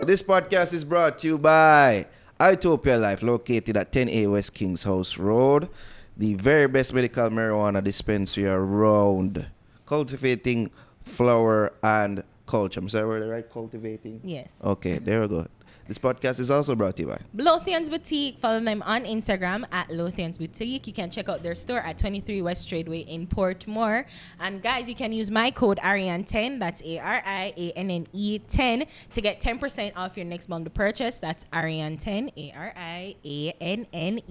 This podcast is brought to you by Utopia Life, located at 10A West Kings House Road, the very best medical marijuana dispensary around, cultivating flower and culture. I'm sorry, were they right? Cultivating? Yes. Okay, there we go. This podcast is also brought to you by Lothian's Boutique. Follow them on Instagram at Lothian's Boutique. You can check out their store at 23 West Tradeway in Portmore. And guys, you can use my code Ariane10, that's ARIANNE 10, to get 10% off your next bundle purchase. That's Ariane10, ARIANNE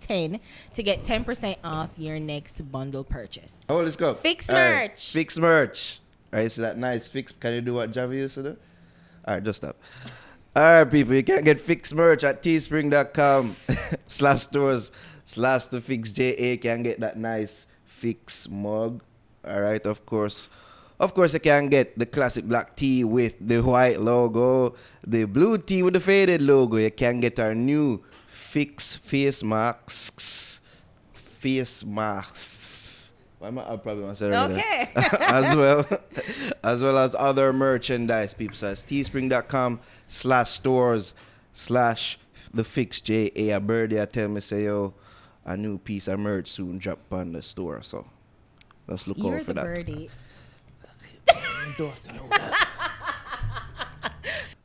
10, to get 10% off your next bundle purchase. Oh, let's go. Fix All merch. Right. Fix merch. All right, so that nice fix. Can you do what Javi used to do? All right, just stop. All right, people, you can get fix merch at teespring.com/stores/thefixja. Can get that nice fix mug. All right, of course, you can get the classic black tee with the white logo, the blue tee with the faded logo. You can get our new fix face masks. Why am I probably gonna say that? Okay. as well as other merchandise, people. So it's teespring.com/stores/thefixja. A birthday tell me say yo, a new piece of merch soon drop on the store. So let's look out for that. You're the birdie. Don't have to know that.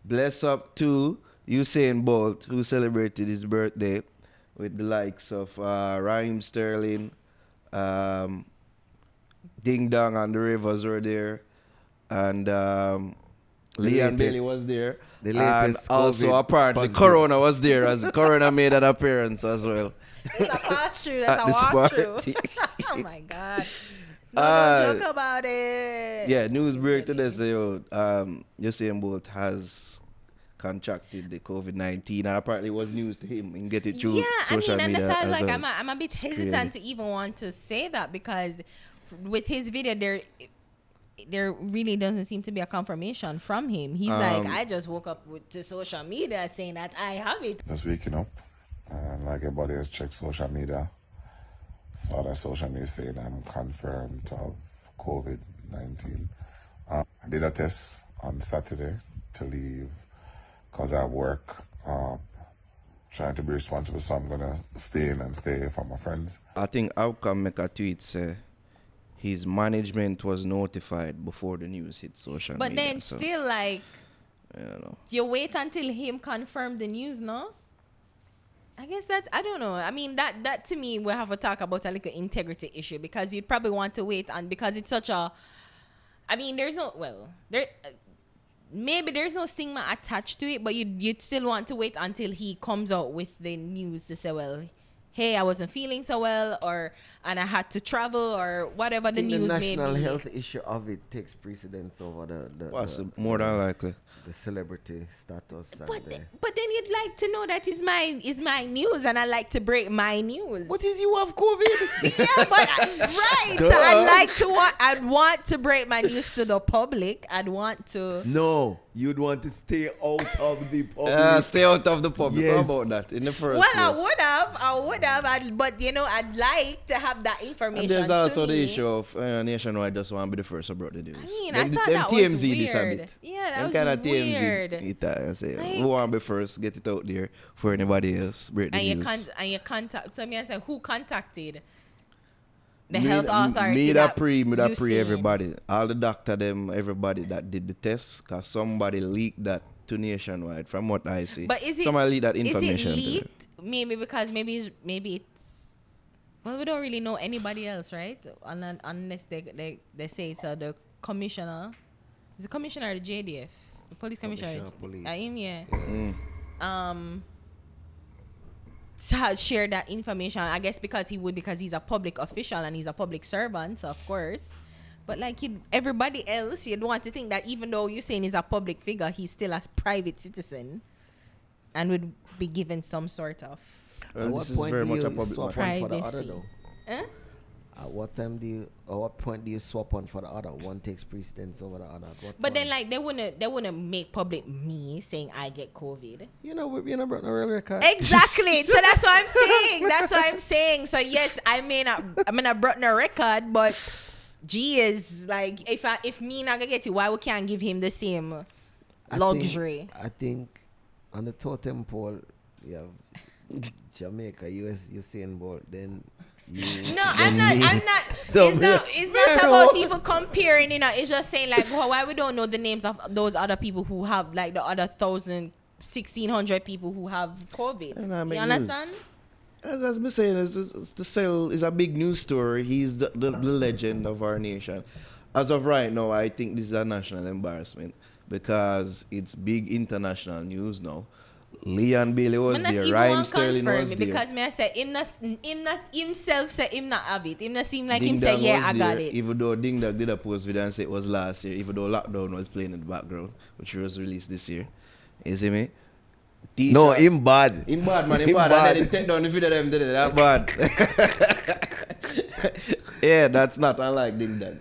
Bless up to Usain Bolt, who celebrated his birthday with the likes of Raheem Sterling, Ding Dong and the Rivers were there, and Leon Bailey was there, the and latest also COVID apparently positives. Corona was there, as Corona made an appearance as well. It's a pass through. At That's this a walk through. party. Oh my God. No, don't joke about it. Yeah, news break today say Usain Bolt has contracted the COVID-19, and apparently it was news to him and get it through social and media. that's why, as like, well. I'm a bit hesitant to even want to say that, because with his video there really doesn't seem to be a confirmation from him. He's like, I just woke up to social media saying that I have it. Just waking up, and like everybody has checked social media, saw that social media saying I'm confirmed to have COVID-19. I did a test on Saturday to leave because I have work. Trying to be responsible, so I'm gonna stay in and stay from my friends. I think Outcome make a tweet say his management was notified before the news hit social But media. then so, still, like, I don't know. you wait until him confirm the news, no? I guess that's, I don't know. I mean, that to me, we'll have to talk about a little integrity issue, because you'd probably want to wait on, because it's such a, I mean, maybe there's no stigma attached to it, but you'd still want to wait until he comes out with the news to say, well, hey, I wasn't feeling so well, and I had to travel, or whatever the news may be. The national health issue of it takes precedence over More than likely. the celebrity status. But then you'd like to know that is my news, and I like to break my news. What is you have COVID? Yeah, but right. So I'd want to break my news to the public. I'd want to. No, you'd want to stay out of the public. Stay out of the public. Yes. How about that in the first Well, place? I would have, but I'd like to have that information. And there's also to the me. issue of Nationwide just want to be the first about the news. I mean, them, I thought them that TMZ was this a weird. bit. Yeah, that them was kind of weird. TMZ it, I say, Like- who want to be first, get it out there for anybody else, break the news. And you contact. So me, I say, who contacted the health authority? Me that pre you seen? everybody. All the doctor, them, everybody that did the test, because somebody leaked that to Nationwide from what I see. But is it? Somebody leaked that Is information it to them. leaked? Maybe because maybe it's. Well, we don't really know anybody else, right? Unless they say so. The commissioner, is the commissioner or the JDF, the police commissioner. Commissioner of police. I am, yeah. Mm. Has shared that information. I guess because he's a public official and he's a public servant, so of course. But like everybody else, you'd want to think that even though you're saying he's a public figure, he's still a private citizen and would be given some sort of At what this is point very do much a you public swap matter. on for the other privacy. though? Huh? At what point do you swap on for the other? One takes precedence over the other. At what But point? then, like, they wouldn't make public me saying I get COVID. you know brought no real record. Exactly. So that's what I'm saying. So yes, I may not brought no record, but G is like, if me not gonna get it, why we can't give him the same luxury. I think on the totem pole, you have Jamaica, Usain Bolt, then you. No, then me. I'm not. So It's not about even comparing. It's just saying like, why we don't know the names of those other people who have like the other 1,600 people who have COVID. And I You make understand? news. As I'm saying, it's the cell is a big news story. He's the legend of our nation. As of right now, I think this is a national embarrassment because it's big international news now. Leon Bailey was Not there, even Rhyme one Sterling confirm was it there. because me I say him not himself say him not have it. Him not seem like Ding him say Dong yeah was I there, got it. even though Ding Dong did a post video and say it was last year, even though Lockdown was playing in the background, which was released this year. You see me? No, him bad. Him bad, man. Him Him bad. bad. And then him take down the video them did it. That bad. Yeah, that's not unlike Ding Dong.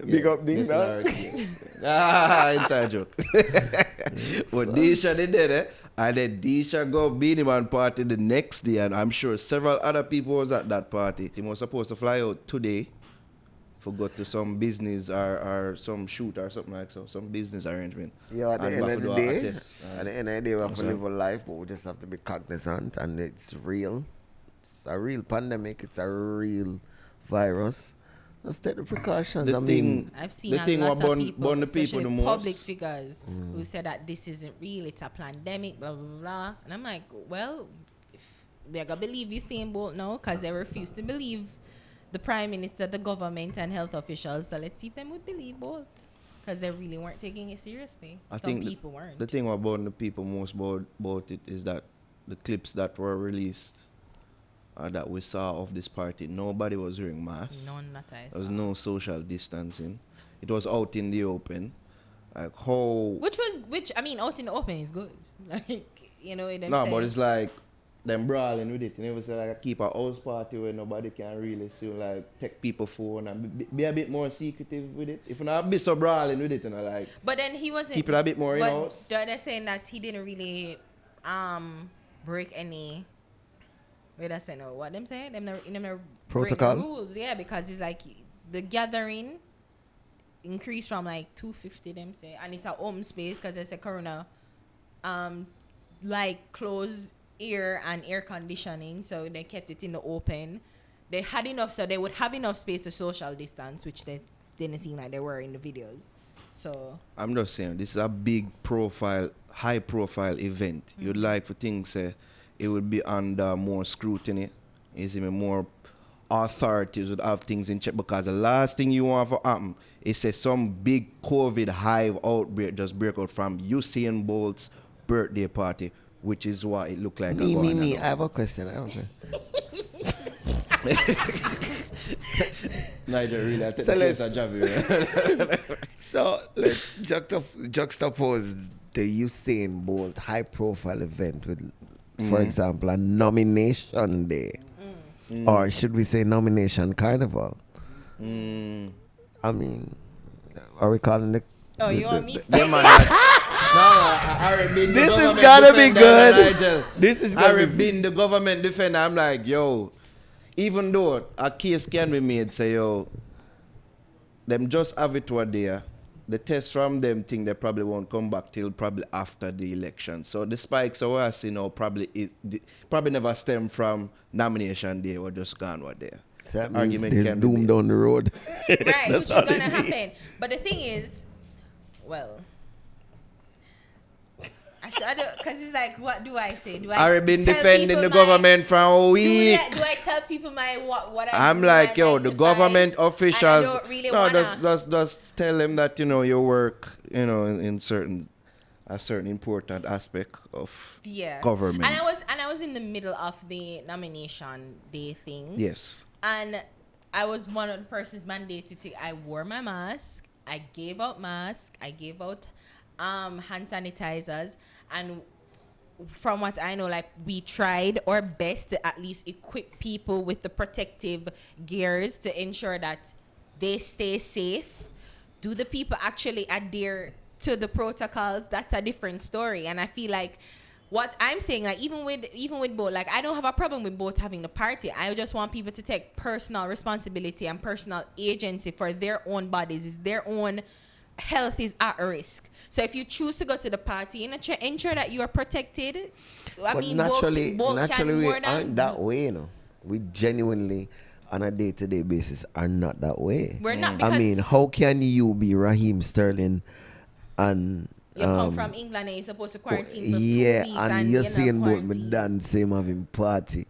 Big up Ding Yes, Dong. Larry. Inside joke. But Disha did it, and then Disha go Beanie Man party the next day, and I'm sure several other people was at that party. He was supposed to fly out today for go to some business or some shoot or something like so, some business arrangement. Yeah, at the And end we of have the to do a day, test. at the end of the day, we have to That's live a life, but we just have to be cognizant, and it's real. It's a real pandemic. It's a real virus. Just take the precautions. The I thing- mean, I've seen the a thing lot what of burn people, the people especially the most. public figures, who said that this isn't real, it's a pandemic, blah, blah, blah. And I'm like, well, if we're going to believe Usain Bolt now because they refuse to believe the Prime Minister, the government, and health officials. So let's see if they would believe Bolt because they really weren't taking it seriously. I Some think people weren't. the thing about the people most about it is that the clips that were released that we saw of this party, nobody was wearing masks. None that I There was saw. no social distancing. It was out in the open. Like how Which I mean, out in the open is good. Like, them no, say- but it's like them brawling with it. You never say like keep a house party where nobody can really see, like take people phone and be a bit more secretive with it. If you're not be so brawling with it, like But then he wasn't. keep it a bit more in But house. they're saying that he didn't really break any. Wait, I say no. What them say? Them never break the Protocol? rules. Yeah, because it's like the gathering increased from like 250. Them say, and it's a home space because it's a corona, like closed air and air conditioning. So they kept it in the open. They had enough, so they would have enough space to social distance, which they didn't seem like they were in the videos. So I'm just saying this is a big profile, high profile event. You'd like for things it would be under more scrutiny. You see me, more authorities would have things in check because the last thing you want to happen is say some big COVID hive outbreak just break out from Usain Bolt's birthday party, which is what it looked like. me. I have a question. Nigel really, I take So the place let's- of Javi. So let's juxtapose the Usain Bolt high-profile event with, for example, a nomination day, or should we say nomination carnival? I mean, are we calling it? oh, you want me to Yeah, man. I already been the This is government gotta be defender, good. Nigel. This is I gonna already be- been the government defender. I'm like, yo, even though a case can be made, say, yo, them just have it what there. The test from them think they probably won't come back till probably after the election. So the spikes we're seeing now probably never stem from nomination day or just gone what there. So that means Argument there's can be doom made. down the road. right, which is all gonna it is. happen. But the thing is, well, because it's like, what do I say? Do I? I already been tell defending people the my- government for a week. Do I tell people my what I I'm do, like, my yo, 9 the to 5, government and I officials. don't really No, wanna. just tell them that you work, in a certain important aspect of Yeah. government. And I was in the middle of the nomination day thing. Yes. And I was one of the persons mandated to. I wore my mask. I gave out masks. I gave out hand sanitizers. And from what I know, like, we tried our best to at least equip people with the protective gears to ensure that they stay safe. Do the people actually adhere to the protocols? That's a different story. And I feel like what I'm saying, like, even with both, like, I don't have a problem with both having the party. I just want people to take personal responsibility and personal agency for their own bodies. It's their own health is at risk. So if you choose to go to the party, ensure that you are protected. I But mean, naturally, both can we more than aren't that way, you know. We genuinely, on a day-to-day basis, are not that way. We're not, I because mean, how can you be Raheem Sterling and you come from England and you're supposed to quarantine for 2 yeah, weeks and and you're you're not seeing both me quarantined. dance same having party.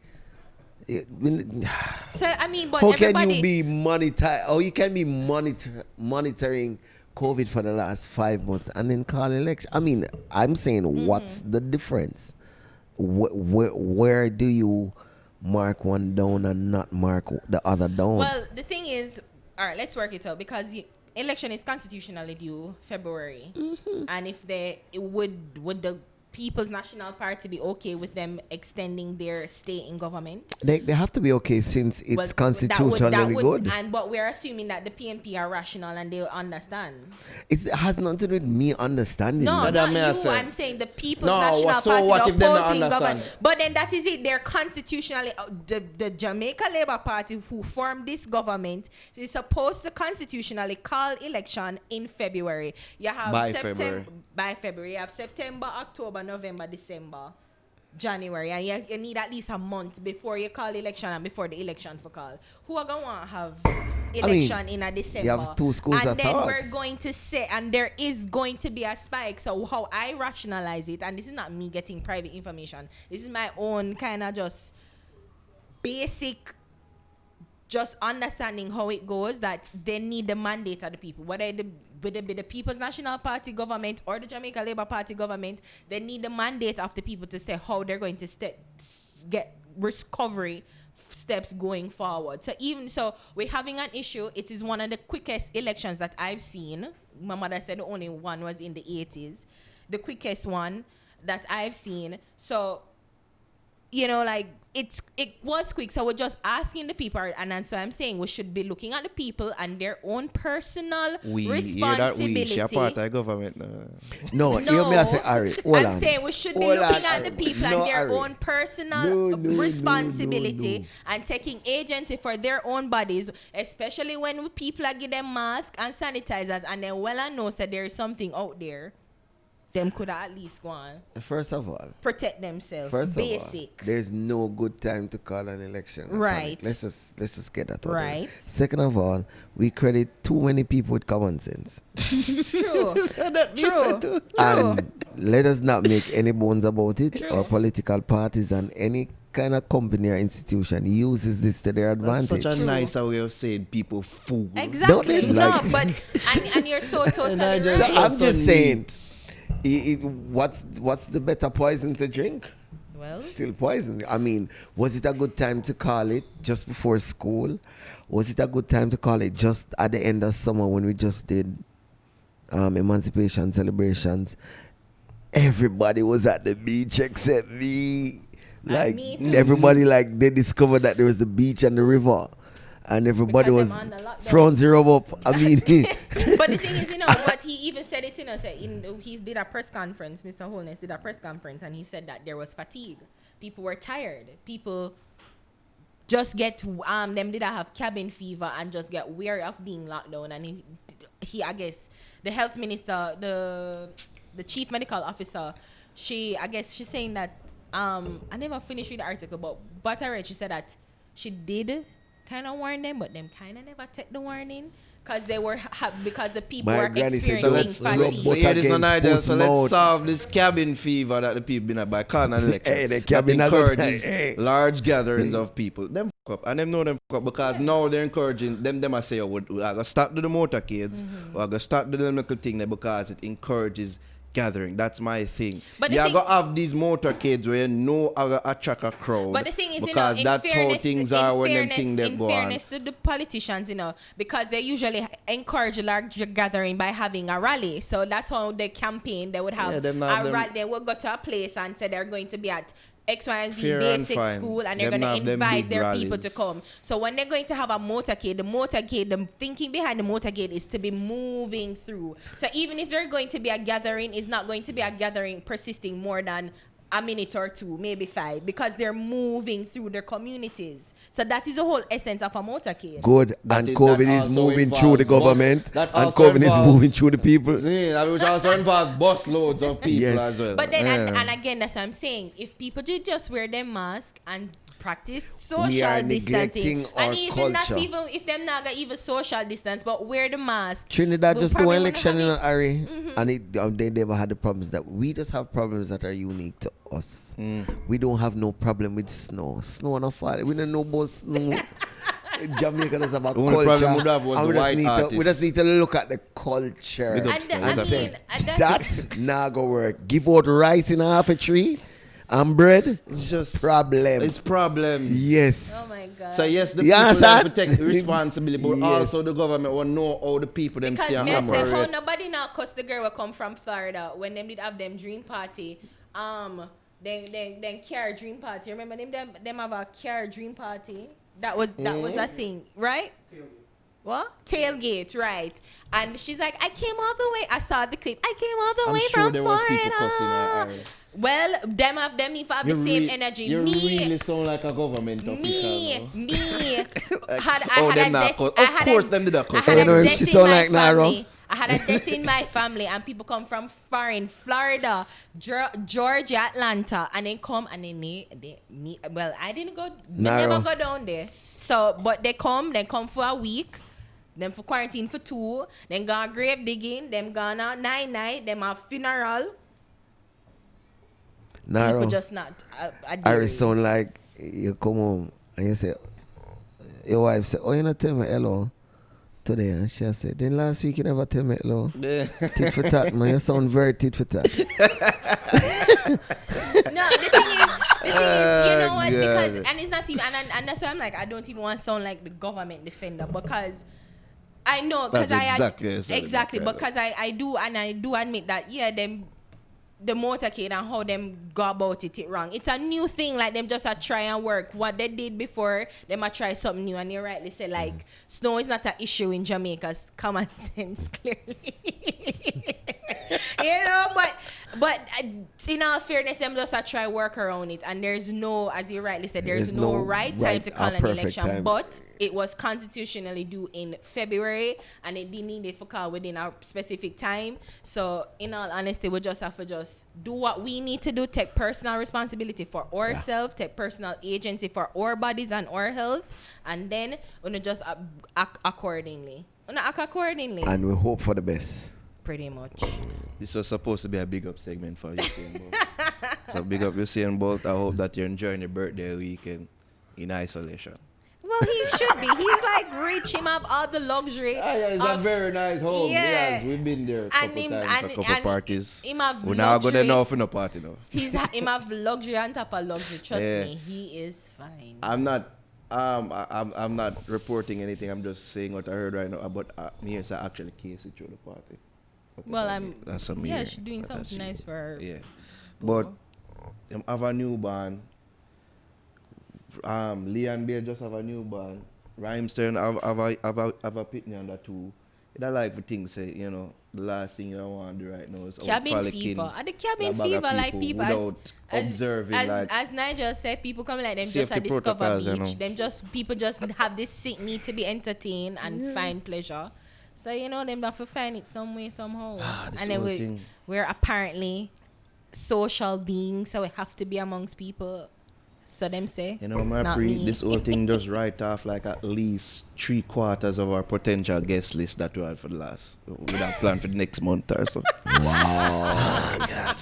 So I mean, but How everybody, can you be you can be monitoring COVID for the last 5 months and then call election? I mean, I'm saying, what's the difference? Where do you mark one down and not mark the other down? well, the thing is, all right, let's work it out, because election is constitutionally due February, and if would the People's National Party be okay with them extending their stay in government? They have to be okay since it's Well, constitutionally good. But we're assuming that the PNP are rational and they'll understand. It has nothing to do with me understanding. No, that. not may I you. say? I'm saying the People's No, National so Party, what the if they don't opposing understand? government. But then that is it. They're constitutionally the Jamaica Labour Party, who formed this government, is supposed to constitutionally call election in February. You have by February. You have September, October, November, December, January, and you need at least a month before you call election and before the election for call. Who are going to have election in a December? You have two schools and of then thoughts. we're going to say, and there is going to be a spike. So how I rationalize it, and this is not me getting private information, this is my own kind of just basic just understanding how it goes, that they need the mandate of the people. Whether it be the People's National Party government or the Jamaica Labour Party government, they need the mandate of the people to say how they're going to get recovery steps going forward. So even so, we're having an issue. It is one of the quickest elections that I've seen. My mother said the only one was in the 80s. The quickest one that I've seen. So, you know, like, it was quick. So we're just asking the people, and so I'm saying we should be looking at the people and their own personal responsibility. You're part of the government. No, hear me, I say, Ari, I'm saying we should be looking at the people and their own personal responsibility and taking agency for their own bodies, especially when people are giving them masks and sanitizers, and then well and know that there is something out there. Them could at least go on. First of all, protect themselves. First Basic. of all, there's no good time to call an election. Right. Let's just get that out. Right. Second of all, we credit too many people with common sense. True. True. And let us not make any bones about it. Our political parties and any kind of company or institution uses this to their advantage. That's such a nice way of saying people fool. Exactly. Don't No, like- but and you're so totally just- right. I'm just saying, what's the better poison to drink? Well, Still poison. I mean, was it a good time to call it just before school? Was it a good time to call it just at the end of summer when we just did emancipation celebrations? Everybody was at the beach except me. Like, me too. everybody, like, they discovered that there was the beach and the river. And everybody Because was them under lockdown. throwing zero up. I mean, but the thing is, you know, what he even said it, you know, he did a press conference, Mr. Holness did a press conference, and he said that there was fatigue. People were tired. People just get, them didn't have cabin fever and just get weary of being locked down. And he I guess, the health minister, the chief medical officer, she's saying that, I never finished with the article, but I read, she said that she did kind of warn them, but them kind of never take the warning because they were because the people My were granny said, experiencing "Let's fatigue." So here this no against Nigel, so let's post-mode. solve this cabin fever that the people been at by calling an election. Hey, the That cabin a good encourages time. Hey. large gatherings of people. Them fuck up, and them know them fuck up because now they're encouraging them. I say, oh, we're gonna start to the motorcades, we're gonna start to the little thing there because it encourages gathering. That's my thing. But the you're thing- gonna have these motorcades where you know are gonna attract a crowd. But the thing is, you know, because in that's fairness, how things are when them things they in go on. fairness to the politicians, you know, because they usually encourage a large gathering by having a rally. So that's how they campaign. They would have Yeah, them not a them- rally. They would go to a place and say they're going to be at X, Y, and Z Fair and basic fine. school, and they're Them going not to them invite big their people to rallies. come. So when they're going to have a motorcade, the thinking behind the motorcade is to be moving through. So even if they're going to be a gathering, it's not going to be a gathering persisting more than a minute or two, maybe 5, because they're moving through their communities. So that is the whole essence of a motorcade. Good. That And is- COVID that is also moving through the involves bus- government. that And also COVID is involves- moving through the people. Yeah, which also involves bus loads of people Yes. as well. But then, Yeah. and again, that's what I'm saying. If people did just wear their mask and practice We social are distancing, neglecting our and even not culture. even if them not got even social distance, but wear the mask. Trinidad we'll just do probably an wanna election have in it. a hurry, and they never had the problems that we just have problems that are unique to us. We don't have no problem with snow. Snow on a fall. We don't know about snow. Jamaica does have a only culture. problem would have was and the white we artists. just need to look at the culture. Big up And, Snow, I it's a mean, fact. and that's That not go work. Give out rice in half a tree and bread. It's just Problem. It's problems. Yes. oh my god. So yes, the You people have to understand? take responsibility, but Yes. also the government will know how the people them Because stay me I say how operate. nobody now cuss the girl will come from Florida when them did have them dream party. Then care dream party. Remember them have a care dream party. That was a thing, right? What? Tailgate, right. And she's like, I came all the way. I saw the clip. I came all the I'm way sure from there was people cussing Florida. her. Well, them have them if have the same energy. You Me, really sound like a government official. me. I had Oh, a them not death. cuss. I Of had course a- them did not I cuss. had You know, a if death she in sound my like Naro. family. I had a death in my family, and people come from foreign Florida, Georgia, Atlanta, and then come and they meet. Well, I didn't go. Naro. Never go down there. So, but they come for a week. Then for quarantine for 2. Then go grave digging. Them gone out 9 night. Them have funeral. Naro. People just not. I sound like you come home and you say, your wife said, oh, you not tell me hello today. And she said, then last week you never tell me hello. Yeah. Tit for tat, man. You sound very tit for tat. No, the thing is, you know what? God. Because and it's not even, and that's why I'm like, I don't even want to sound like the government defender because I know because That's I exactly what it sounded exactly like, right? because I do admit that them the motorcade and how them go about it wrong. It's a new thing, like them just a try and work. What they did before, them a try something new, and you rightly say like snow is not an issue in Jamaica's common sense clearly. You know, but in all fairness, them just a try work around it, and there's no, as you rightly said, there's no right time to call an perfect election, time. but it was constitutionally due in February, and it didn't need it for call within a specific time. So, in all honesty, we just have to just do what we need to do, take personal responsibility for ourselves, take personal agency for our bodies and our health, and then we just act accordingly. And we hope for the best. Pretty much. This was supposed to be a big up segment for Usain Bolt. So big up Usain Bolt. I hope that you're enjoying your birthday weekend in isolation. Well, he should be. He's like rich. Him have all the luxury. It's a very nice home. Yeah. Yes, we've been there a couple him- times, a couple and parties. him have We're now going to luxury. know for no party now. Him have luxury on top of luxury. Trust Yeah. me, he is fine. I'm not not reporting anything. I'm just saying what I heard right now about me. It's actually Casey through the party. Well, I'm. That's some Yeah, year. she's doing But that's something nice for her. Yeah, but have a newborn. Leon Bear just have a newborn. Rhymestone have a pitney under 2. I like for things say, you know, the last thing you want to do right now is Cabin frolicking fever. At the cabin a bag of fever, like people without observing like as Nigel said, people coming like them just a safety discover protocols, you beach. know. Them just people just have this sick need to be entertained and find pleasure. So you know them have to find it some way somehow. this And then whole thing. we're apparently social beings, so we have to be amongst people. So them say. You know, my not me. this whole thing just write off like at least 3/4 of our potential guest list that we had for the last. We have planned for the next month or so. Wow.